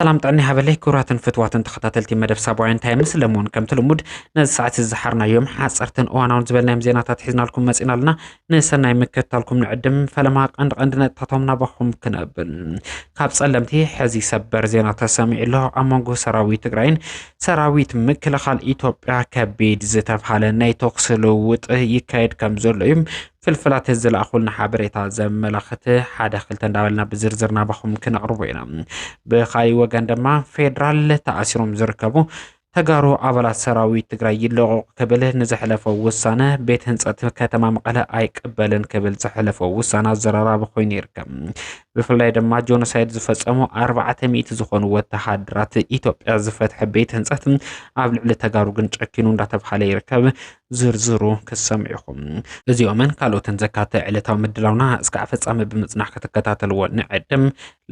سلام طعني هبلي كوراتن فتواتن تخطاتلتي مدب سابوين تايمس لمون كم تلمود نز ساعة الزحرنا يوم حاصرتن اواناون زبلنا مزيناتات حزنا لكم مسئنا لنا نسنا يمكتال لكم نعدم فلما عندنا تطمنا بخم كنقبل كاب سلمتي حزي سبر زينات سامع له امونغو سراويت تግራይን ሰራዊት ምክልኻል ኢትዮጵያ ከቢድ ዝተብሃለ ናይ ተኩስ ልውውጥ ይካየድ ከም ዘሎ እዩ ፍልፍላት ዝለኣኹልና ሓበሬታ ዘመላኽት ሓደ ክልተ እንዳበልና ብዝርዝርና ባኹም ክነቕርቡ ኢና ብኻይ ወገን ድማ ፌደራል ተኣሲሮም ዝርከቡ ተጋሩ አባላት ሰራዊት ትግራይ ይለቀቁ ከበለ ንዝሕለፈው ውሳነ ቤት ህንጸት ከተማ መቀለ አይቀበልን ከበል ዝሕለፈው ውሳነ ዘራራብ ኮይኑ ይርከብ ብፍላይ ድማ ጆኖሳይድ ዝፈጸሙ 400 ዝኾኑ ወተሃደራት ኢትዮጵያ ዝፈትሕ ቤት ህንጸት ኣብ ልዕሊ ተጋሩ ግን ጨኪኑ እንዳተባሃለ ይርከብ ዝርዝሩ ክሰምዑኹም እዚኦምን ካልኦትን ዘካተ ዕለታዊ ምድላውና እስከ ፍጻመ ብምጽናሕ ከተከታተልዎ ንዕድም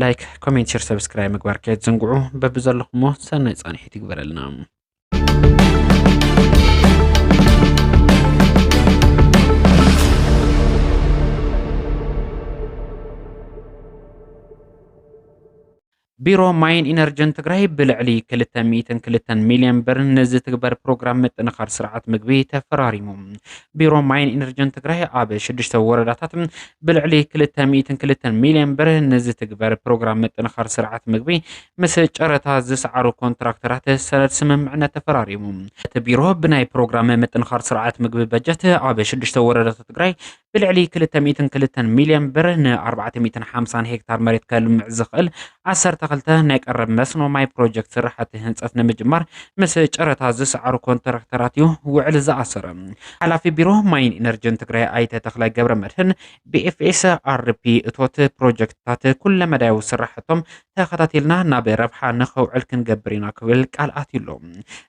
ላይክ ኮሜንት ሼር ሰብስክራይብ ምግባር ከትዝንጉዑ በብዘለኹም ሰናይ ጻንሒት ይግበረልና بيرو ماين إنرجن تجري بالعلي كلتا ميتن كلتا مليون برن نزل تكبر برنامج متنخر سرعة مقبي تفراريمو بيرو ماين إنرجن تجري عابش شدشت ورداتهم بالعلي كلتا ميتن كلتا مليون برن نزل تكبر برنامج متنخر سرعة مقبي مسج أرتها زسعرو كونتراكترات سنة سمم معنا تفراريمو تبيرو بناي برنامج متنخر سرعة مقبي بجت عابش شدشت وردات تجري بالعلي كلتا ميتن كلتا مليون برن 450 هكتار مريت كلم زخل 10 تخلته نايك قرب مسنو ماي بروجكت سرحة هنصت نمجمر مسج أرتها زسعرو كونتراكتراتيو وعلى زعصر على في بيرو ماين إنرجن تجري أي تخلى جبر مرهن BFS RP توت بروجكتات كل مدى وسرحتهم تخطاتلنا نابي ربحة نخو علكن جبرينا كل قالاتيلو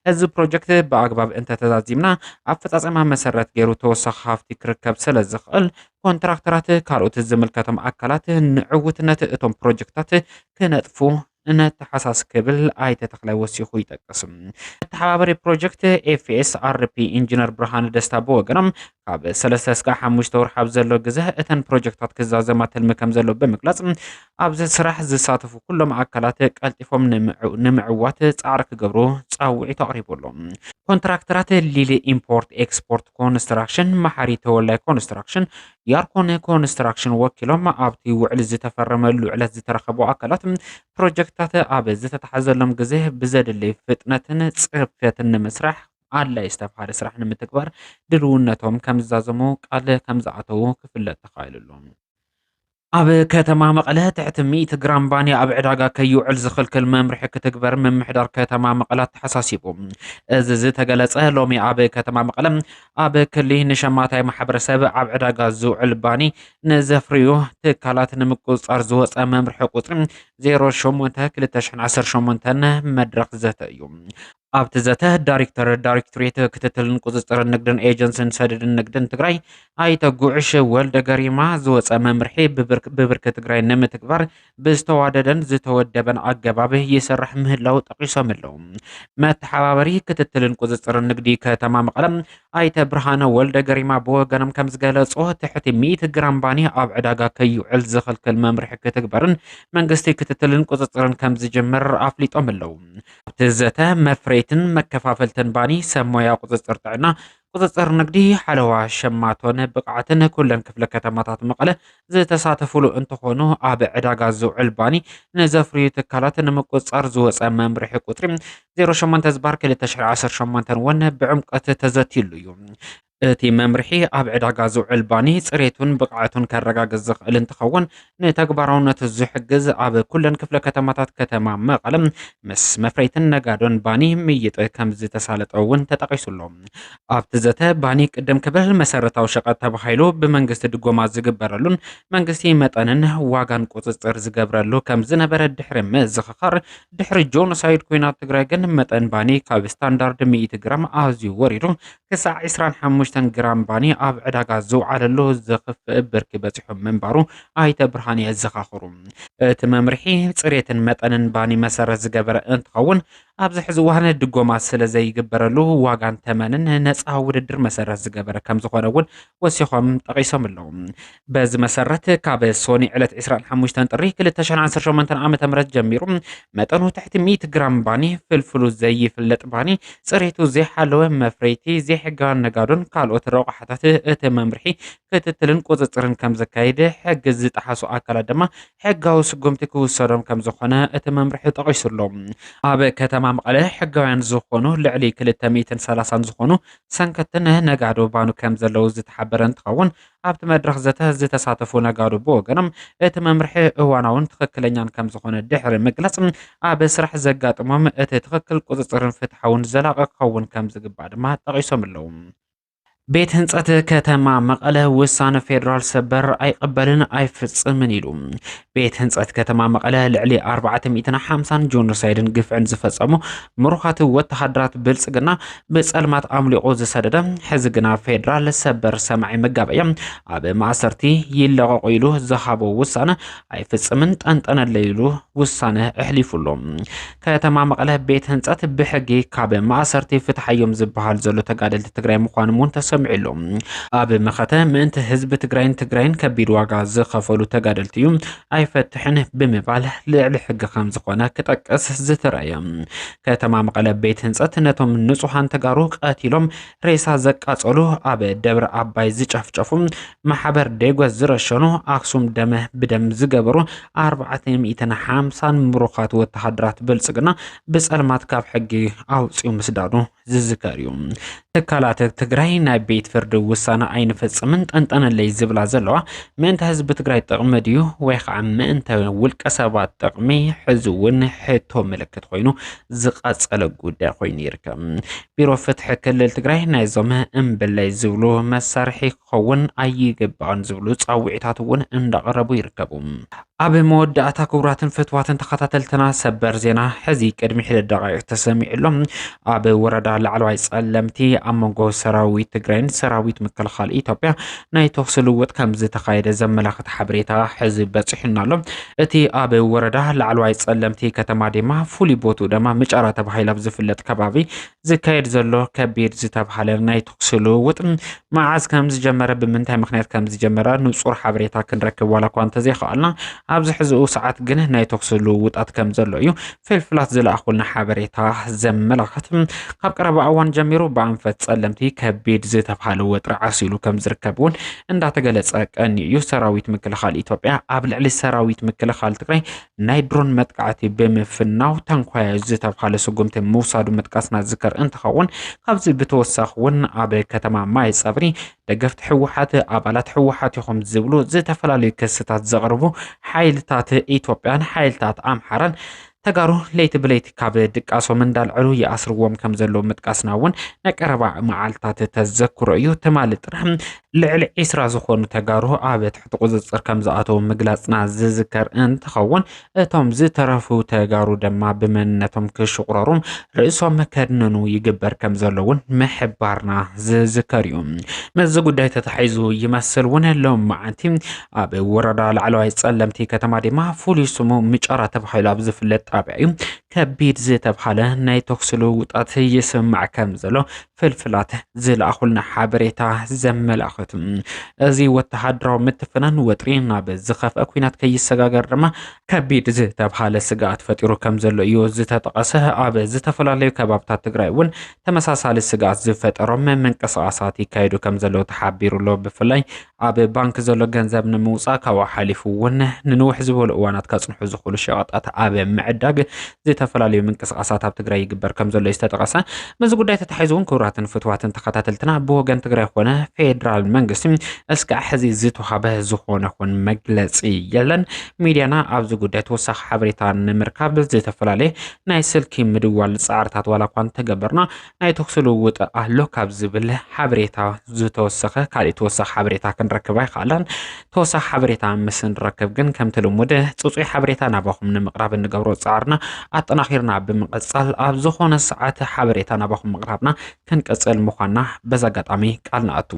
از بروجكت بأقباب انت تزازيمنا عفتاز اما مسرات جيرو توسخ هافتي كركب سلزخل كونتراكترات كاروت الزملكاتم أكلات نعوتنات اتم بروجكتات كنطفو ان تحساس كبل اي تتخلى وسيخو يتقسم تحابري بروجكت FS RP انجينير برهان دستا بوغرام كاب 3 እስከ 5 ወር ሓብ ዘሎ ግዜ እተን ፕሮጀክታት ክዛዘማት ልምከም ዘሎ በመግለጽ ኣብዚ ስራሕ ዝሳተፉ ኩሎም ኣካላት ቀልጢፎም ንምዕዋት ጻዕሪ ክገብሩ ጻውዒት ኣቕሪቦሎም ኮንትራክተራት ሊሊ ኢምፖርት ኤክስፖርት ኮንስትራክሽን ማሐሪ ተወላይ ኮንስትራክሽን ያርኮን ኮንስትራክሽን ወኪሎም ኣብቲ ውዕል ዝተፈረመሉ ዕለት ዝተረኸቡ ኣካላት ፕሮጀክታት ኣብ ዝተተሓዘሎም ግዜ ብዘድልይ ፍጥነትን ጽፈትን ንምስራሕ على استفهار سرح نمتكبر دلونتهم كم زازمو قال كم زعتو كفلت تخايللهم أب كتما مقالة تعتمي تجرام باني أب عداقة كيو علز خلك الممرح كتكبر من محضر كتما مقالة حساسيبهم زت جلس أهلومي أب كتما مقالة أب كله نشماتي محبر سبع أب عداقة زو علباني نزفريو تكالات نمكوز أرزوز أممرح قطرم زيرو شومونتا كل تشحن 10 شومونتن مدرق زت يوم أبت زته دايركتوريت كتتل نقطة النقدن ايجنسن سدد النقدن تجري أي تجوعش والد جريمة زوج أمام رحيب ببركة تجري نم تكبر بستواددن زتودبن عجبابه يسرح مهلو تقيسه ملهم ما تحاوري كتتل نقطة النقدي كتمام قلم أي تبرهان والد جريمة بو جنم كم زجلس أو تحت 100 جرام باني أبعد عجا كيو علز خلق المام رح كتكبرن من قصتي كتتل نقطة كم زجمر عفليت أملهم تزته مفري مكفافلتن باني سمويا قصصر تعنا قصصر نقدي حلوة شماتون بقعتن كلن كفل كتماتات مقالة زي تساتفولو انتخونو ابع عداقا زو علباني نزفري تكالاتن مقصر زوز امام ريحي قطرم زيرو شمان تزبار كلي تشعر 10 شمانتن ون بعمقة تزاتيلو يوم تي ممرحي أبعد عجازو علباني صريتون بقعتون كالرجاج الزخل انتخون نتكبرون تزحجز أب كلن كفل كتماتات كتمام مقلم مس مفريتن نجادون باني ميت كم زت سالت أون تتقيسلهم أبتزته باني قدم كبل مسرت أو شقات بخيلو بمنجست دقوما زجبرلون منجستي متأنن واجن قصصر زجبرلو كم زنبر الدحرم زخخر دحر جونوسايد كوينات تجرجن متأن باني كاب ستاندرد 100 جرام أزيو وريرو كساع 25 5 ግራም ባኒ ኣብ ዕዳጋ ዝውዓለሉ ዝኽፍእ ብርኪ በፂሖም ምንባሩ ኣይተ ብርሃን የዘኻኽሩ እቲ መምርሒ ጽሬትን መጠንን ባኒ መሰረት ዝገበረ እንትኸውን ኣብዚ ሕዚ እዋን ድጎማ ስለ ዘይግበረሉ ዋጋን ተመንን ነፃ ውድድር መሰረት ዝገበረ ከም ዝኾነ እውን ወሲኾም ጠቂሶም ኣለዉ በዚ መሰረት ካብ ሶኒ ዕለት 25 ጥሪ 2018 ዓመተ ምህረት ጀሚሩ መጠኑ ትሕቲ 100 ግራም ባኒ ፍልፍሉ ዘይፍለጥ ባኒ ጽሬቱ ዘይሓለወ መፍረይቲ ዘይሕጋዊ ነጋዶን ካልኦት ረቑሓታት እቲ መምርሒ ክትትልን ቁፅፅርን ከም ዘካይድ ሕጊ ዝጠሓሱ ኣካላት ድማ ሕጋዊ ስጉምቲ ክውሰዶም ከም ዝኾነ እቲ መምርሒ ጠቂሱሎ ኣብ ከተማ መቐለ ሕጋውያን ዝኾኑ ልዕሊ 230 ዝኾኑ ሰንከትን ነጋዶ ባኑ ከም ዘለው ዝተሓበረ እንትኸውን ኣብቲ መድረኽ ዘተ ዝተሳተፉ ነጋዶ ብወገኖም እቲ መምርሒ እዋናውን ትክክለኛን ከም ዝኾነ ድሕሪ ምግላጽ ኣብ ስራሕ ዘጋጥሞም እቲ ትክክል ቁፅፅርን ፍትሓውን ዘላቒ ክኸውን ከም ዝግባእ ድማ ጠቂሶም ኣለዉ ቤት ህንጸት ከተማ መቐለ ውሳነ ፌደራል ሰበር ኣይቅበልን ኣይፍጽምን ኢሉ ቤት ህንጸት ከተማ መቐለ ልዕሊ 450 ጆኖሳይድን ግፍዕን ዝፈጸሙ ምሩኻት ወተሃደራት ብልጽግና ብጸልማት ኣምሊቑ ዝሰደደ ሕዚ ግና ፌደራል ሰበር ሰማዒ መጋበያ ኣብ ማእሰርቲ ይለቐቑ ኢሉ ዝሃቦ ውሳነ ኣይፍጽምን ጠንጠነለ ኢሉ ውሳነ ኣሕሊፉሎ ከተማ መቐለ ቤት ህንጸት ብሕጊ ካብ ማእሰርቲ ፍትሓዮም ዝበሃል ዘሎ ተጋደልቲ ትግራይ ምዃኖም እውን ሰምዒሎም ኣብ መኸተ ምእንቲ ህዝቢ ትግራይን ከቢድ ዋጋ ዝኸፈሉ ተጋደልቲ እዩ ኣይፈትሕን ብምባል ልዕሊ ሕጊ ከም ዝኾነ ክጠቅስ ዝተረእየ ከተማ መቐለ ቤት ህንጸት ነቶም ንጹሃን ተጋሩ ቀቲሎም ሬሳ ዘቃጸሉ ኣብ ደብረ ኣባይ ዝጨፍጨፉ ማሕበር ዴጎስ ዝረሸኑ ኣክሱም ደመ ብደም ዝገበሩ 450 ምሩኻት ወተሃደራት ብልጽግና ብጸልማት ካብ ሕጊ ኣውፅኡ ምስዳዱ ዝዝከር እዩ ትካላት ትግራይ ናይ ቤት ፍርዲ ውሳነ ኣይንፈጽምን ጠንጠነለይ ዝብላ ዘለዋ ምእንተ ህዝቢ ትግራይ ጥቕሚ ድዩ ወይ ከዓ ምእንተ ውልቀ ሰባት ጥቕሚ ሕዚ እውን ሕቶ ምልክት ኮይኑ ዝቐጸለ ጉዳይ ኮይኑ ይርከብ ቢሮ ፍትሒ ክልል ትግራይ ናይዞም እምብለይ ዝብሉ መሳርሒ ክኸውን ኣይግባእን ዝብሉ ጻውዒታት እውን እንዳቀረቡ ይርከቡ ኣብ መወዳእታ ክቡራትን ፍትዋትን ተኸታተልትና ሰበር ዜና ሕዚ ቅድሚ 1 ደቂቕ ተሰሚዕሎም ኣብ ወረዳ ላዕለዋይ ጸለምቲ ኣብ መንጎ ሰራዊት ትግራይን ሰራዊት ምክልኻል ኢትዮጵያ ናይ ተኩስ ልውውጥ ከም ዝተኻየደ ዘመላኽት ሓበሬታ ሕዚ በፂሑና ኣሎ እቲ ኣብ ወረዳ ላዕለዋይ ጸለምቲ ከተማ ድማ ፍሉይ ቦትኡ ድማ ምጫራ ተባሂሉ ኣብ ዝፍለጥ ከባቢ ዝካየድ ዘሎ ከቢድ ዝተባሃለ ናይ ተኩስ ልውውጥ መዓዝ ከም ዝጀመረ ብምንታይ ምክንያት ከም ዝጀመረ ንጹር ሓበሬታ ክንረክብ ዋላ እኳ እንተዘይከኣልና ኣብዚ ሕዚ ሰዓት ግን ናይ ተኩስ ልውውጣት ከም ዘሎ እዩ ፍልፍላት ዝለኣኹልና ሓበሬታ ዘመላኽት ካብ ቀረባ እዋን ጀሚሩ በኣንፈት ጸለምቲ ከቢድ ዝተባሃለ ወጥሪ ዓሲሉ ከም ዝርከብ እውን እንዳተገለጸ ቀኒ እዩ ሰራዊት ምክልኻል ኢትዮጵያ ኣብ ልዕሊ ሰራዊት ምክልኻል ትግራይ ናይ ድሮን መጥቃዕቲ ብምፍናው ተንኳያ ዝተባሃለ ስጉምቲ ምውሳዱ መጥቃስና ዝከር እንትኸውን ካብዚ ብተወሳኺ እውን ኣብ ከተማ ማይ ጸብሪ ደገፍቲ ሕወሓት ኣባላት ሕወሓት ይኹም ዝብሉ ዝተፈላለዩ ክስታት ዘቕርቡ ሓይልታት ኢትዮጵያን ሓይልታት ኣምሓራን ተጋሩ ለይቲ ብለይቲ ካብ ድቃሶም እንዳልዕሉ ይኣስርዎም ከም ዘሎ መጥቃስና እውን ነቀረባ መዓልታት ተዘክሮ እዩ ተማሊ ጥራሕ ልዕሊ 20 ዝኾኑ ተጋሩ ኣብ ትሕቲ ቁፅፅር ከም ዝኣተው ምግላጽና ዝዝከር እንትኸውን እቶም ዝተረፉ ተጋሩ ድማ ብመንነቶም ክሽቁረሩ ርእሶም ከድንኑ ይግበር ከም ዘሎ እውን ምሕባርና ዝዝከር እዩ መዚ ጉዳይ ተታሒዙ ይመስል እውን ሎም መዓንቲ ኣብ ወረዳ ላዕለዋይ ጸለምቲ ከተማ ድማ ፍሉይ ስሙ ምጫራ ተባሂሉ ኣብ ዝፍለጥ ጣብያ እዩ ከቢድ ዝተባሃለ ናይ ተኩስ ልውውጣት ይስማዕ ከም ዘሎ ፍልፍላት ዝለኣኹልና ሓበሬታ ዘመላኽት እዚ ወተሃደራዊ ምትፍናን ወጥሪ ናብ ዝኸፍአ ኩናት ከይሰጋገር ድማ ከቢድ ዝተባሃለ ስጋኣት ፈጢሩ ከም ዘሎ እዩ ዝተጠቐሰ ኣብ ዝተፈላለዩ ከባብታት ትግራይ እውን ተመሳሳሊ ስጋኣት ዝፈጠሮም ምንቅስቓሳት ይካየዱ ከም ዘሎ ተሓቢሩሎ ብፍላይ ኣብ ባንክ ዘሎ ገንዘብ ንምውፃእ ካብ ሓሊፉ እውን ንንውሕ ዝበሉ እዋናት ከጽንሑ ዝኽእሉ ሸቐጣት ኣብ ምዕዳግ ዝተፈላለዩ ምንቅስቓሳት ኣብ ትግራይ ይግበር ከም ዘሎ ዝተጠቐሰ መዚ ጉዳይ ተታሒዙ እውን ክቡራትን ፍትዋትን ተኸታተልትና ብወገን ትግራይ ኮነ ፌደራል መንግስቲ እስካዕ ሕዚ ዝተዋህበ ዝኾነ ኹን መግለጺ የለን ሚድያና ኣብዚ ጉዳይ ተወሳኺ ሓበሬታ ንምርካብ ዝተፈላለዩ ናይ ስልኪ ምድዋል ጻዕርታት ዋላ እኳ እንተገበርና ናይ ተኩስ ልውውጥ ኣሎ ካብ ዝብል ሓበሬታ ዝተወሰኸ ካልእ ተወሳኺ ሓበሬታ ክንረክብ ኣይከኣላን ተወሳኺ ሓበሬታ ምስ ንረክብ ግን ከምቲ ልሙድ ፅፁይ ሓበሬታ ናባኹም ንምቕራብ እንገብሮ ጻዕርና ኣጠ ኣጠናኺርና ብምቕጻል ኣብ ዝኾነ ሰዓት ሓበሬታ ናባኹም ምቕራብና ክንቀጽል ምዃንና በዛ ኣጋጣሚ ቃል ንኣቱ